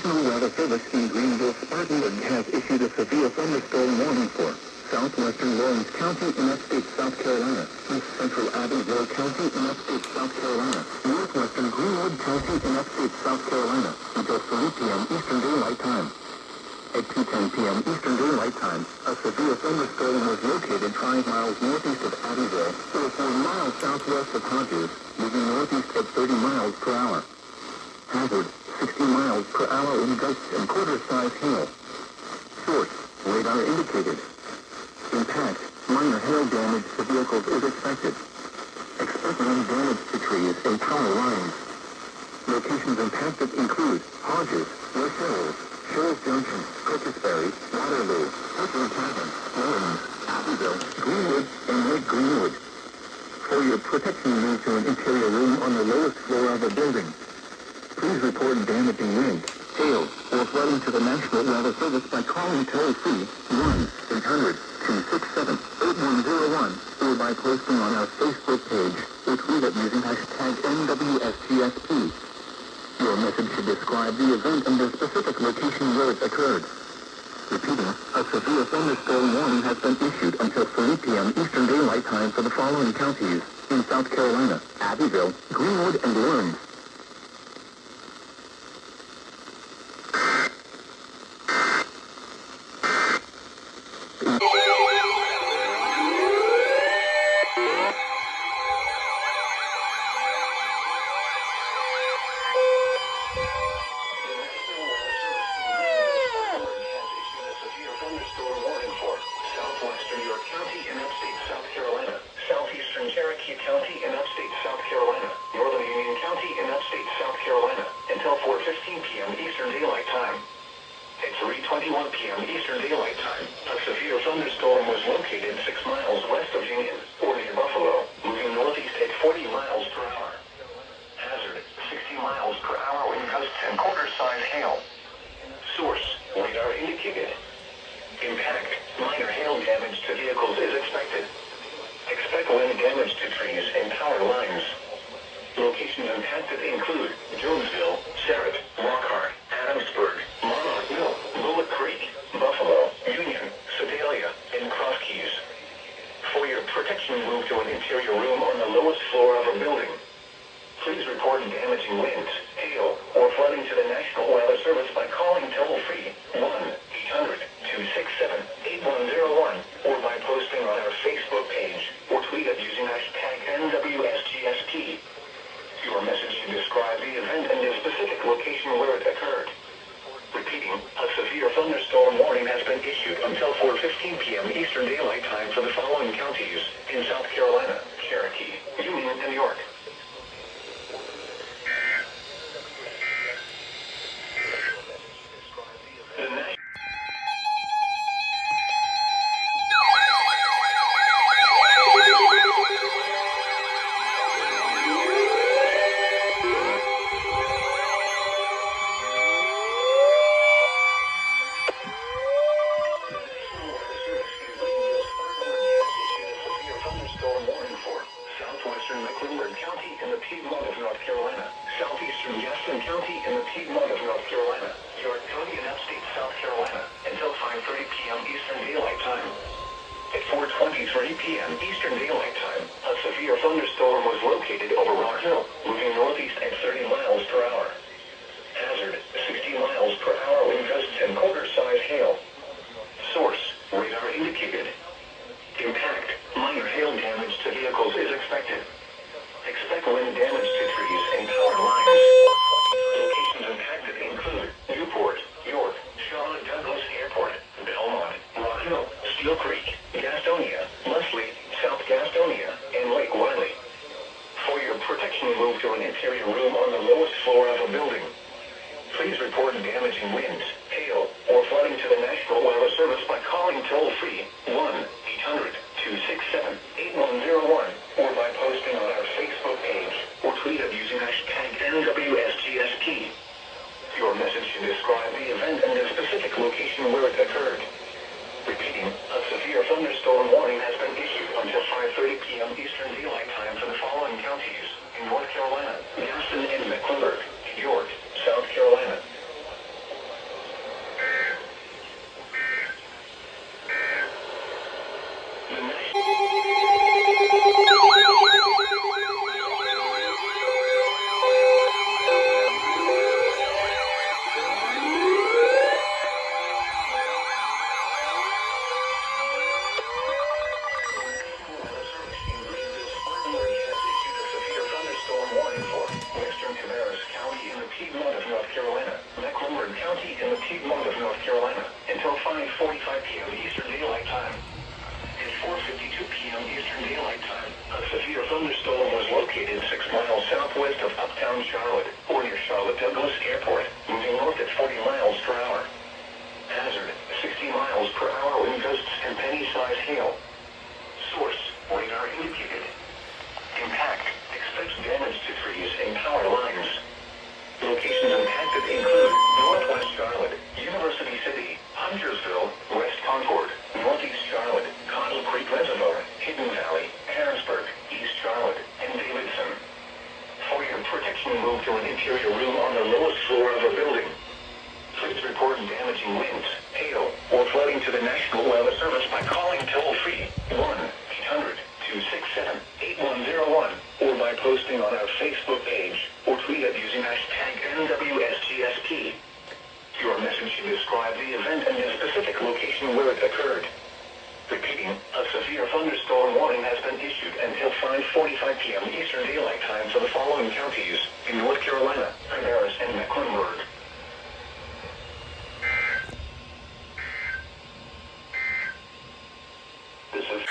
National Weather Service in Greenville, Spartanberg has issued a severe thunderstorm warning for southwestern Lawrence County in upstate South Carolina, east central Abbeville County in upstate South Carolina, northwestern Greenwood County in upstate South Carolina until 3 p.m. Eastern Daylight Time. At 2:10 p.m. Eastern Daylight Time, a severe thunderstorm was located 5 miles northeast of Abbeville, or 4 miles southwest of Hodges, moving northeast at 30 miles per hour. Hazard, 60 miles per hour in gusts and quarter-size hail. Source, radar indicated. Impact, minor hail damage to vehicles is expected. Expect wind damage to trees and power lines. Locations impacted include Hodges, Les Hills, Shoals Junction, Cookersbury, Waterloo, Hooker Tavern, Lawrence, Abbeville, Greenwood, and Lake Greenwood. For your protection, move to an interior room on the lowest floor of a building. Please report damaging wind, hail, or flooding to the National Weather Service by calling toll-free 1-800-267-8101 or by posting on our Facebook page or tweet it using hashtag NWSGSP. Your message should describe the event and the specific location where it occurred. Repeating, a severe thunderstorm warning has been issued until 3 p.m. Eastern Daylight Time for the following counties in South Carolina: Abbeville, Greenwood, and Lawrence. Mecklenburg County in the Piedmont of North Carolina, southeastern Gaston County in the Piedmont of North Carolina, York County in upstate South Carolina, until 5:30 p.m. Eastern Daylight Time. At 4:23 p.m. Eastern Daylight Time, a severe thunderstorm was located over Rock Hill, moving northeast at 30 miles per hour. Hazard, 60 miles per hour wind gusts and quarter-size hail. Source, radar indicated. Impact, minor hail damage to vehicles is expected. Expect wind damage to trees and power lines. Locations impacted include Newport, York, Charlotte Douglas Airport, Belmont, Rock Hill, Steel Creek, Gastonia, Leslie, South Gastonia, and Lake Wiley. For your protection, move to an interior room on the lowest floor of a building. Please report damaging winds, hail, or flooding to the National Weather Service by calling toll-free 1-800-267-8101 or by posting on our Facebook page or tweet it using hashtag NWSGSP. Your message should describe the event and the specific location where it occurred. Repeating, a severe thunderstorm warning has been issued until 5:30 p.m. Eastern Daylight Time for the following counties in North Carolina: Gaston and Mecklenburg, York, South Carolina. southwestern Charlotte, or near Charlotte Douglas Airport, moving north at 40 miles per hour. Hazard, 60 miles per hour wind gusts and penny-sized hail. Source, radar indicated. Impact, expect damage to trees and power lines. Locations impacted include Northwest Charlotte, University City, Huntersville, West Concord, Northeast Charlotte, Cottle Creek Reservoir, Hidden Valley, Harrisburg, East Charlotte, and Davidson. For your protection, move to an interior room on the lowest floor of a building. Please report damaging winds, hail, or flooding to the National Weather Service by calling toll-free 1-800-267-8101 or by posting on our Facebook page or tweet it using hashtag NWSGSP. Your message should describe the event and the specific location where it occurred. Repeating, a severe thunderstorm warning has been issued until 5:45 p.m. Eastern Daylight Time for the following counties in North Carolina, Harris, and Mecklenburg. This is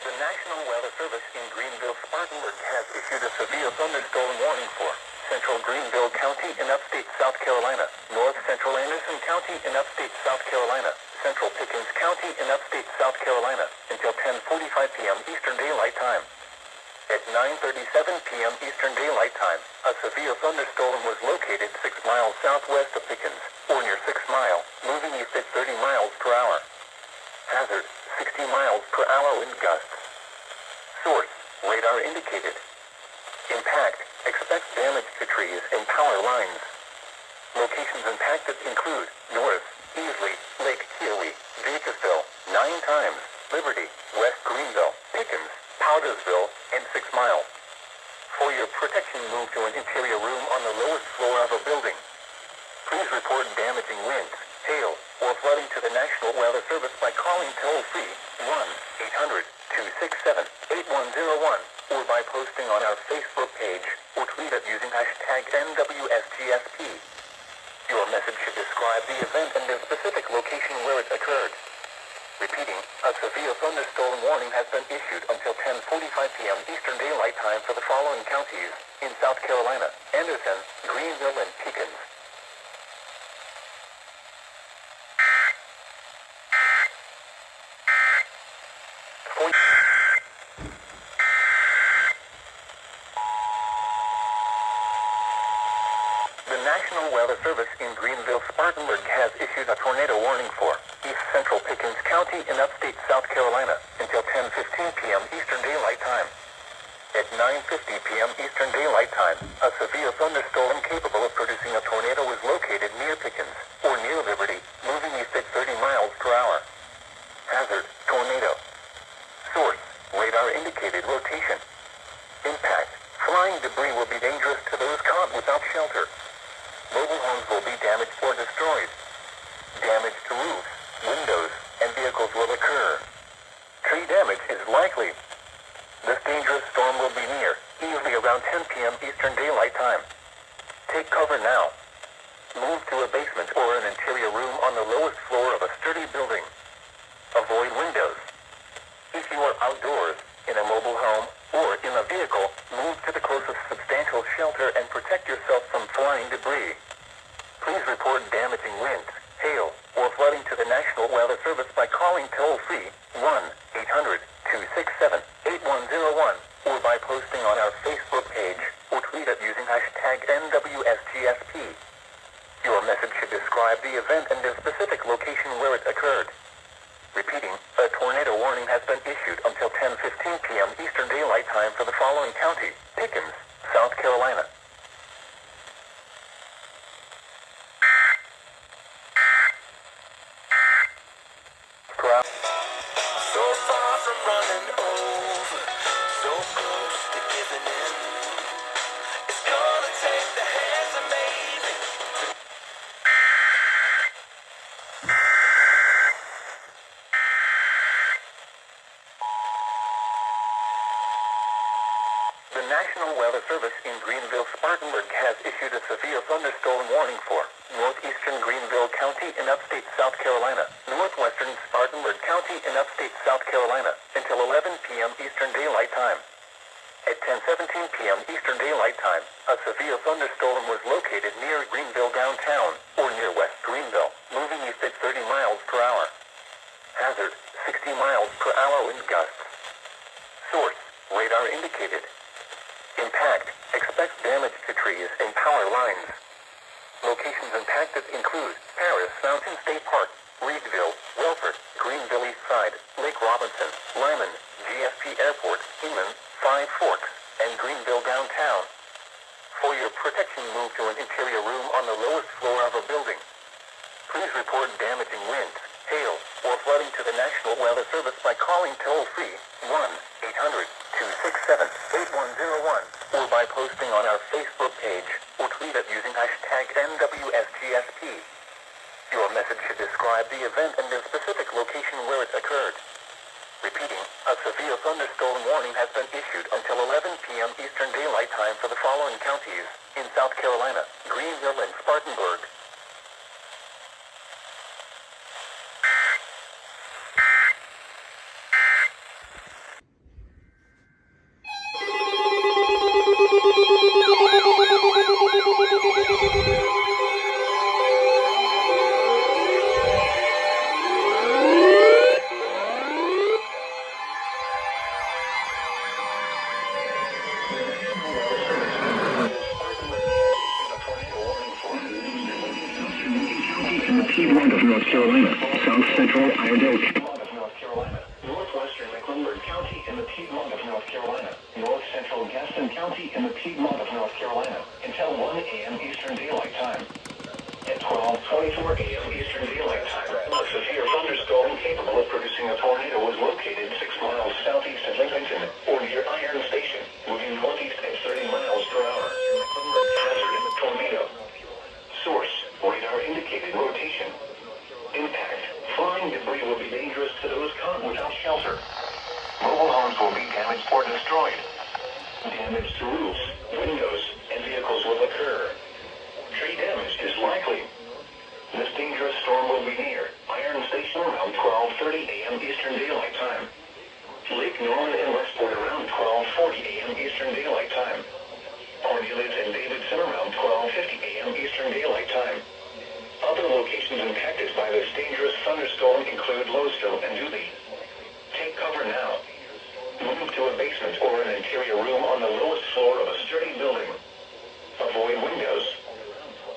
the National Weather Service in Greenville, Spartanberg has issued a severe thunderstorm warning for central Greenville County in upstate South Carolina, north central Anderson County in upstate South Carolina, central Pickkins County in upstate South Carolina until 10:45 p.m. Eastern Daylight Time. At 9:37 p.m. Eastern Daylight Time, a severe thunderstorm was located 6 miles southwest of Pickkins, or near 6 Mile, moving east at 30 miles per hour. Hazard, 60 miles per hour wind gusts. Source, radar indicated. Impact, expect damage to trees and power lines. Locations impacted include North, Easley, Lake Keowee, Jacobsville, 9 times, Liberty, West Greenville, Pickkins, Powdersville, and 6 Mile. For your protection, move to an interior room on the lowest floor of a building. Please report damaging winds, hail, or flooding to the National Weather Service by calling toll-free 1-800-267-8101 or by posting on our Facebook page or tweet it using hashtag NWSGSP. Your message should describe the event and the specific location where it occurred. Repeating, a severe thunderstorm warning has been issued until 10:45 p.m. Eastern Daylight Time for the following counties in South Carolina: Anderson, Greenville, and Pickkins. The National Weather Service in Greenville, Spartanberg has issued a tornado warning for East Central Pickkins County in upstate South Carolina until 10:15 p.m. Eastern Daylight Time. At 9:50 p.m. Eastern Daylight Time, a severe thunderstorm capable of producing a tornado was located near Pickkins, or near Liberty, moving east at 30 miles per hour. Hazard, tornado. Source, radar indicated rotation. Impact, flying debris will be dangerous to those caught without shelter. Mobile homes will be damaged or destroyed. Damage to roofs, windows, and vehicles will occur. Tree damage is likely. This dangerous storm will be near, usually around 10 p.m. Eastern Daylight Time. Take cover now. Move to a basement or an interior room on the lowest floor of a sturdy building. Avoid windows. If you are outdoors, in a mobile home, or in a vehicle, move to the closest substantial shelter and protect yourself from flying debris. Please report damaging winds, hail, or flooding to the National Weather Service by calling toll-free 1-800-267-8101 or by posting on our Facebook page or tweet it using hashtag NWSGSP. Your message should describe the event and the specific location where it occurred. Repeating, a tornado warning has been issued until 10:15 p.m. Eastern Daylight Time for the following county: Pickkins, South Carolina. So far from running over, so close to giving in. It's gonna take the hands of maybe. The National Weather Service in Greenville, Spartanberg has issued a severe thunderstorm warning for northeastern Greenville County in upstate South Carolina, northwestern Spartanburg County in upstate South Carolina until 11 p.m. Eastern Daylight Time. At 10:17 p.m. Eastern Daylight Time, a severe thunderstorm was located near Greenville downtown, or near West Greenville, moving east at 30 miles per hour. Hazard, 60 miles per hour wind gusts. Source, radar indicated. Impact, expect damage to trees and power lines. Locations impacted include Paris Mountain State Park, Reedville, Welford, Greenville East Side, Lake Robinson, Lyman, GSP Airport, Heman, Five Forks, and Greenville downtown. For your protection, move to an interior room on the lowest floor of a building. Please report damaging winds, hail, or flooding to the National Weather Service by calling toll-free 1-800-267-8101 or by posting on our Facebook page or tweet it using hashtag NWSGSP. Your message should describe the event and the specific location where it occurred. Repeating, a severe thunderstorm warning has been issued until 11 p.m. Eastern Daylight Time for the following counties in South Carolina: Greenville and Spartanberg. Piedmont of North Carolina, South Central Iredell Of North Carolina, northwestern Mecklenburg County in the Piedmont of North Carolina, north central Gaston County in the Piedmont of North Carolina, until 1 a.m. Eastern Daylight Time. At 12:24 a.m. Eastern Daylight Time, a severe thunderstorm capable of producing a tornado was located 6 miles southeast of Lincoln, or near Iron Station, moving northeast at 30 miles per hour. Hazard, tornado. Source, radar indicated rotation. Impact, flying debris will be dangerous to those caught without shelter. Mobile homes will be damaged or destroyed. Damage to roofs, windows, and vehicles will occur. Tree damage is likely. This dangerous storm will be near Iron Station around 12:30 a.m. Eastern Daylight Time. Lake Norman and Westport around 12:40 a.m. Eastern Daylight Time. Cornelius and Davidson around 12:50 a.m. Eastern Daylight Time. Other locations impacted by this dangerous thunderstorm include Louisville and Dooley. Take cover now. Move to a basement or an interior room on the lowest floor of a sturdy building. Avoid windows.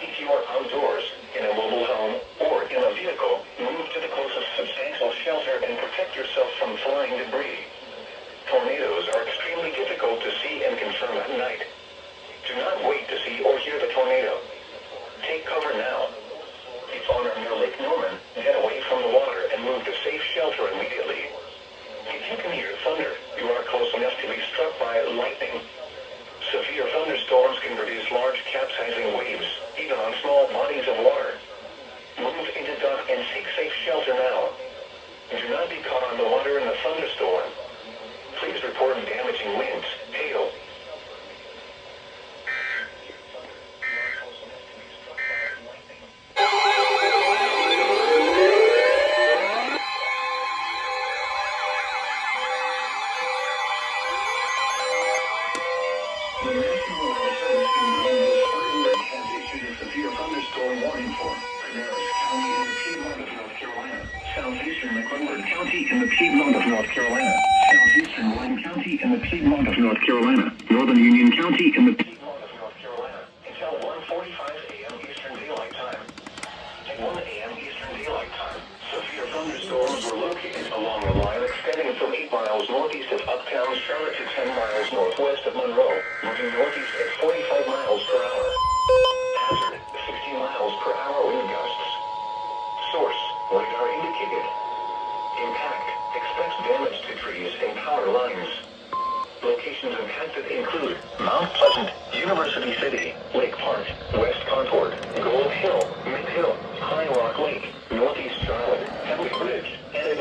If you are outdoors, in a mobile home, or in a vehicle, move to the closest substantial shelter and protect yourself from flying debris. Tornadoes are extremely difficult to see and confirm at night. Do not wait to see or hear the tornado. Take cover now. If on or near Lake Norman, get away from the water and move to safe shelter immediately. If you can hear thunder, you are close enough to be struck by lightning. Severe thunderstorms can produce large capsizing waves, even on small bodies of water. Move into dock and seek safe shelter now. Do not be caught on the water in the thunderstorm. Please report damaging winds, hail. The National Weather Service in Greenville, Spartanberg has issued a severe thunderstorm warning for Paris County in the Piedmont of North Carolina, southeastern Mecklenburg County in the Piedmont of North Carolina, southeastern Wayne County in the Piedmont of North Carolina, northern Union County in the Piedmont of North Carolina, until 1:45 a.m. Eastern Daylight Time. At 1 a.m. Eastern Daylight Time, severe thunderstorms were located along a line extending from 8 miles northeast of uptown Charlotte to 10 miles northwest of Monroe, moving northeast at 45 miles per hour. Hazard, 60 miles per hour wind gusts. Source, radar indicated. Impact, expects damage to trees and power lines. Locations impacted include Mount Pleasant, University City, Lake Park, West Concord, Gold Hill, Mid Hill, High Rock Lake, Northeast Charlotte, Heavy Bridge, and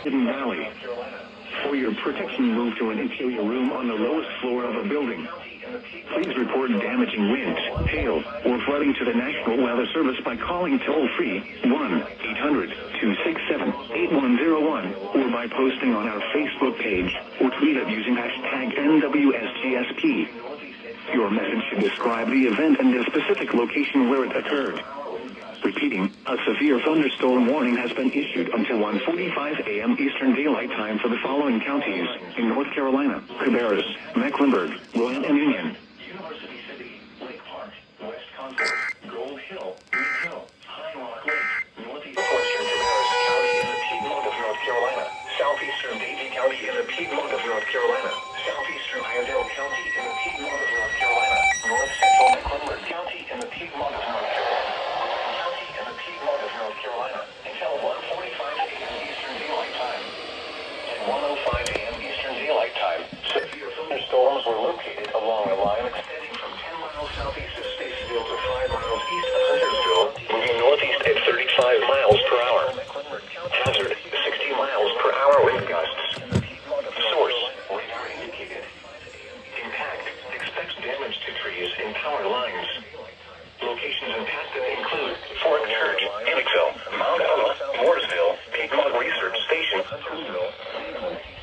Hidden Valley. North Carolina. For your protection, move to an interior room on the lowest floor of a building. Please report damaging winds, hail, or flooding to the National Weather Service by calling toll-free 1-800-267-8101 or by posting on our Facebook page or tweet it using hashtag NWSGSP. Your message should describe the event and the specific location where it occurred. Repeating, a severe thunderstorm warning has been issued until 1:45 a.m. Eastern Daylight Time for the following counties in North Carolina: Cabarrus, Mecklenburg, Rowan, and Union. University City, Lake Park, West Concord, Gold Hill, Green Hill, High Rock Lake, northeastern Cabarrus County in the Piedmont of North Carolina, southeastern Davie County in the Piedmont of North Carolina, southeastern Iredell County in the Piedmont of North Carolina, north central Mecklenburg County in the Piedmont of North Carolina, County in the Piedmont of North Carolina, until 1:45 a.m. Eastern Daylight Time. At 1:05 a.m. Eastern Daylight Time, severe thunderstorms were located along a line extending from 10 miles southeast of Statesville to 5 miles east of Huntersville, moving northeast at 35 miles per hour. Hazard, 60 miles per hour wind gusts. Source, radar indicated. Impact, expects damage to trees and power lines. Locations impacted include Fort Church, Pickkins, Mount Ella, Mooresville, Piedmont Research Station, Huntersville,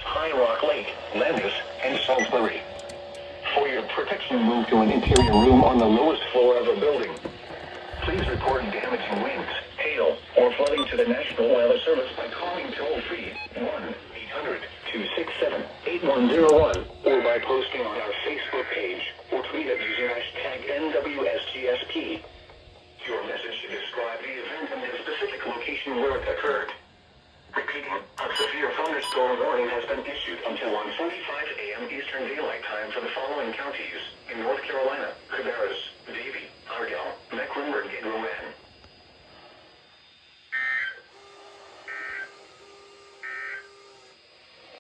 High Rock Lake, Landis, and Salisbury. For your protection, move to an interior room on the lowest floor of a building. Please report damaging winds, hail, or flooding to the National Weather Service by calling toll-free 1-800-267-8101 or by posting on our Facebook page or tweet it using hashtag NWSGSP. Your message should describe the event and the specific location where it occurred. Repeating, a severe thunderstorm warning has been issued until 1:45 a.m. Eastern Daylight Time for the following counties in North Carolina: Cabarrus,